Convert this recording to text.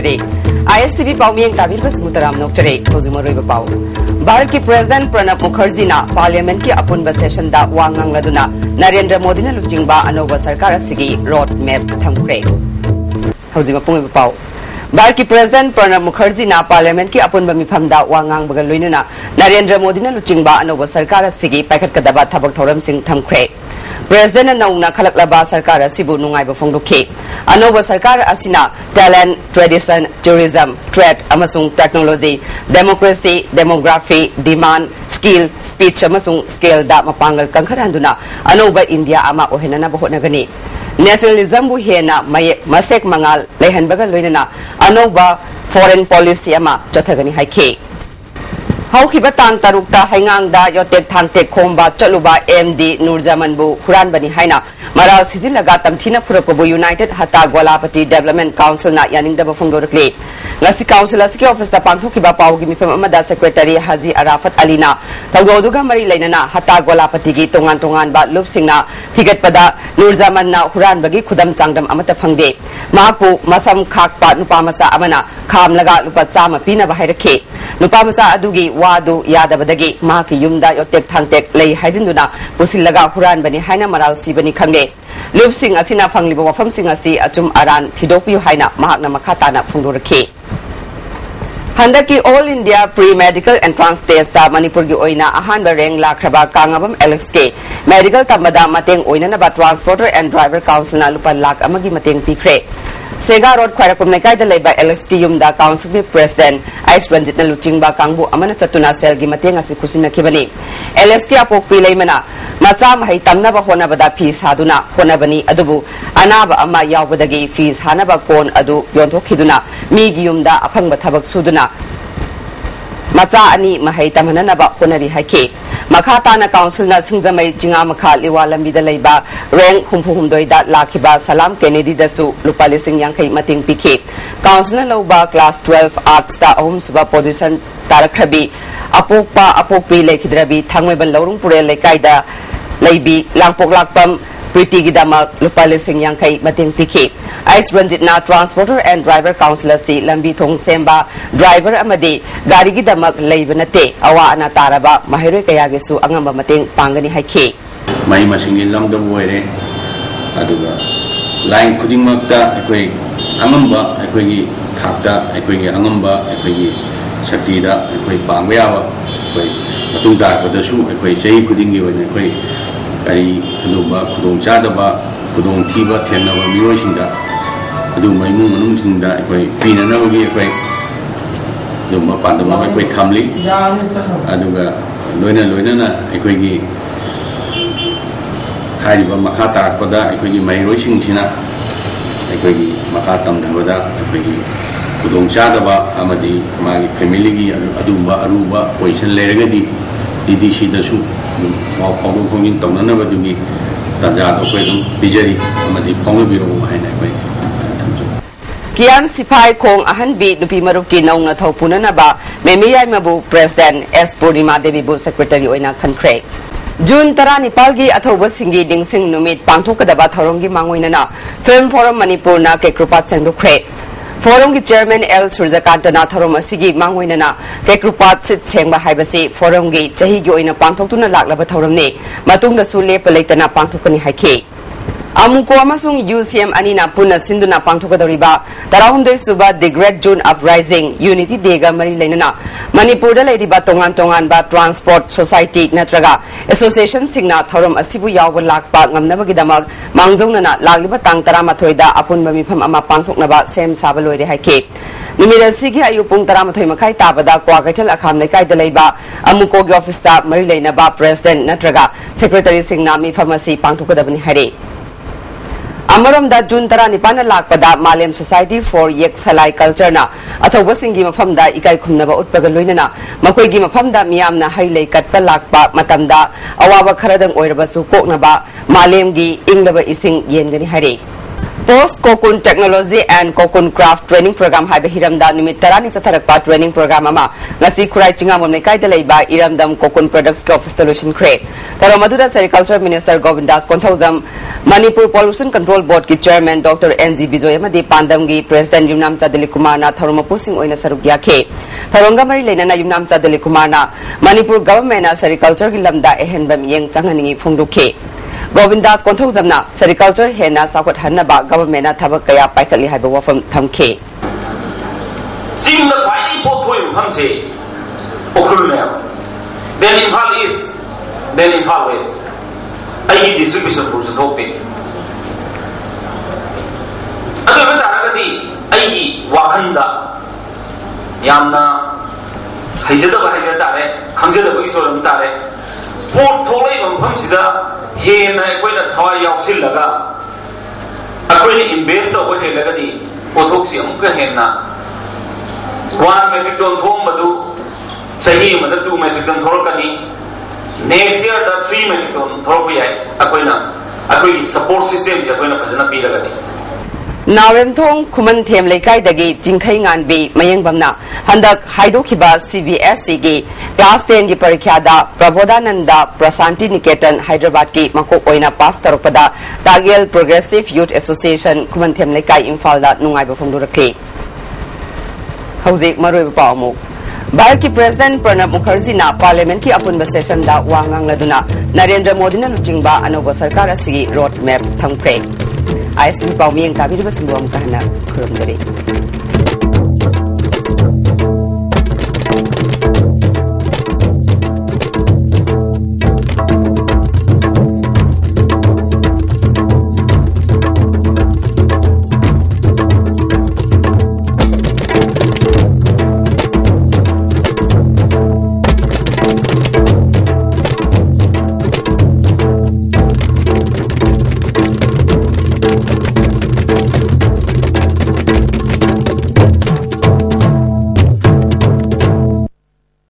ꯇꯥꯕꯤꯔꯤꯕꯁꯤ ISTV पाउमियंग ताबीरबस मुतराम नोक्चरे होजुमरोइब पाउ भारत की president Pranab Mukherjee ना पार्लियामेंट की अपुनब सेशन दा वांगांग लदुना नरेंद्र मोदी ना लुचिंगबा अनोबा सरकार सिगी रोड मैप थमख्रे होजिम पुंग पाउ भारत की प्रेसिडेंट प्रणब मुखर्जी ना पार्लियामेंट की अपुनब मिफम दा वांगांग बगल लोइना नरेंद्र मोदी ना लुचिंगबा अनोबा सरकार सिगी पाइखत कदबा थबक थौरम सिंह थमख्रे प्रेसिडेंट नौना खलकलबा सरकार सिबु नुंगाइबा फोंदोखि अनोबा सरकार असिना टैलेंट ट्रेडिशन टूरिज्म ट्रेड अमसुंग technology democracy demography demand skill speech अमसुंग स्केल दा मपांगल कंखरहंदुना अनोबा इंडिया अमा ओहेनना होटनगनी नेशनलिज्म बु हेना मसेक मंगाल लेहनबगा लोइना अनोबा फॉरेन पॉलिसी अमा चथगनी हाइखे हौखिबा तांग तरुकता हाइंगांगदा योटेक थांगटेक खोमबा चलुबा एमडी नूरजमानबु हुरानबनी हाइना मराल सिजिलगा तमथिना फुरकबु यूनाइटेड हता गोलापति डेवलपमेंट काउंसिल ना यानिंगदबा फोंदोरक्ले ngasi council asiki office da pangthokiba pawgi mifam amada secretary Haji Arafat Alina tawdoduga mari lainana hata golapati gi tongan tongan ba lupsingna thigatpada Nurjaman na huran bagi khudam changdam amata phangde mapu masam khakpa nupa masa amana khamlaga lupa sama pina ba hairakhe nupa masa adugi wadu yadabadagi ma ki yumda yotek thangtek lei haijinduna pusillaga huran bani haina maral sibani khangde lupsing asina phangliba wafam sing asi achum aran thidopiu haina mahakna makhatana phungdorakhe Handak ki All India Pre-Medical Entrance Test da Manipur ki oina ahan ba rank lakraba kangabam Alex ke medical tamada mateng oina na ba Transporter and Driver Council na lupa lak amagi mateng pikre Sega Road khwarakum nekai da laiba Alex ki yumda council ki president Ais Ranjit na luchingba kangbu amana chatuna sel gi mateng asi kusina kibani Alex ki apok pi laimana macha mahai tamna ba hona bada fees haduna hona bani adubu anaba ama yawbadagi fees hanaba kon adu yonthokiduna mi gi yumda aphangba thabak suduna macha ani mahai tamhananaba honari haike makata na council na singjamai jinga makha liwa lambi da leiba rank humphumdoi da lakhiba salam kennedy da su lupali sing yankhai mating pikhe council na loba class 12 arts da ahum suba position tarakhrabi apokpi lekhidrabi thangmaiban lorung pure lekai da leibi langpok lakpam Priti Gidamak Lupali Sing Yankai Mating Piki Ais Ranjit na Transporter and Driver Councilor si Lambi Thong Semba Driver Amadi Gari Gidamak Leibanate Awa Ana Taraba Mahiro Kayagisu Angamba Mating Pangani Haike Mai Masingin Long the Boyre Aduga Line Kuding Makta Equi Angamba Equi Takta Equi Angamba Equi Shakida Equi Pangwawa Equi Matunga for the shoe Equi Jay Kudingi when Equi Kari Aduba Kudong Chadaba Kudong Tiba Tenava Miosinda Adu Maimu Manumsinda Equi Pina Navagi Equi Duma Pandama Equi Tamli Aduga Loina Equi Hariba Makata Koda Equi Mairosing Sina Equi Makatam Davada Equi Kudong Chadaba Amadi Magi Family Aduba Aruba Poison Leragadi Didi Shidasu Mau Pongo Pongin Tonana Badugi Tajado Pedum Bijari Amadi Pongo Biro Hainai Kiam Sipai Kong Ahan Beat Nupi Maruki Nong Taupunana Ba Memiyai Mabu President S. Purnima Devi Bu Secretary Oina Kankre June Tarani Palgi Athoba Singi Ding Sing Numit Pangtokadaba Tharongi Manguinana Film Forum Manipur na Kekrupat Sengdukre Forum ki Chairman L. Surjakanta na Tharom asigi Manguinana Kekrupat Sit Sengba Haibasi Forum ki Chahi gi oina pangthoktuna laklaba Tharom ne matungda su lepa leitana pangthokani haike Amuko amasung UCM anina puna sinduna pangthokadoriba Tarahundoi suba the Great June Uprising Unity Dega mari lainana Manipur da leidiba tongan ba Transport Society natraga Association singna Tharom asibu yawba lakpa ngamnabagidamak mangjongna lagliba tang 13 da apunba mifam ama pangthoknaba sem saba loire haike Numira sigi ayu pung 13 makai tabada kwagachal akham lekai da leiba amuko gi office ta mari lainaba president natraga secretary singna mifam asi pangthokadabani hare Amaram da June Tara Nipana Lakpada Malem Society for Yek Salai Culture na Athawa Singi Mafam da Ikai Kumnaba Utpagaloina Makoi gi Mafam da Miam na Haile Katpa Lakpa Matamda Awawa Karadang Oirabasu Koknaba Malem gi Inglaba Ising Yengani Hare Post Cocoon Technology and Cocoon Craft Training Program hai hiramda numit tarani satharakpa training program ama ngasi khurai chingam nei da leiba iramdam Cocoon Products ke office solution cre taro madura Agriculture Minister Govindas Konthausam Manipur Pollution Control Board ki chairman Dr. NG Bijoy amadi Pandam gi President Yumnam Chadeli Kumar na tharomapu sing oina saruk yakhe tharonga mari leinana Yumnam Chadeli Kumar na Manipur government na agriculture gi lamda ehenbam yeng changani phongdukhe Govindas Konthausam Sericulture Hena Sakot Hanaba Government Tabakaya Paikali Haba from Tamke. Jim the Pai Potoim Hamse Okulunel. Then in Hal East, then in Hal West. I distribution for the topic. Other than Agadi, I Wakanda Yamna Hajada Hajatare, Hamjada Visolamtare. Port Tolay on Pumsida. Here, I quite a Hawaii of Silaga. A pretty invest over here, Lagadi, Potoxium, Kahena. 1 metric ton Tomadu, Sahim, the 2 metric ton Torkani. Next year, the 3 metric ton Torpia, Aquina, Aqui support system, Japan Pasana Pilagadi. Nawemthong Kuman Them Lekai Dagi, Jinkaingan B, Mayang Handak Haidokiba CBSC gi Class 10 gi Parikyada Prabodhananda Prasanti Niketan Hyderabad ki Makok Oina Pass Taropada Tagel Progressive Youth Association Kuman Them Lekai Imphal da Nungai Bafong Durakli Hauzik Maroi Pawmu Bharat ki President Pranab Mukherjee na Parliament ki apunba session da wangang laduna Narendra Modi na luchingba anoba sarkar asigi road map thamkre ISTV Pawmiyang Tabiri Basindom Kahana Kurumdari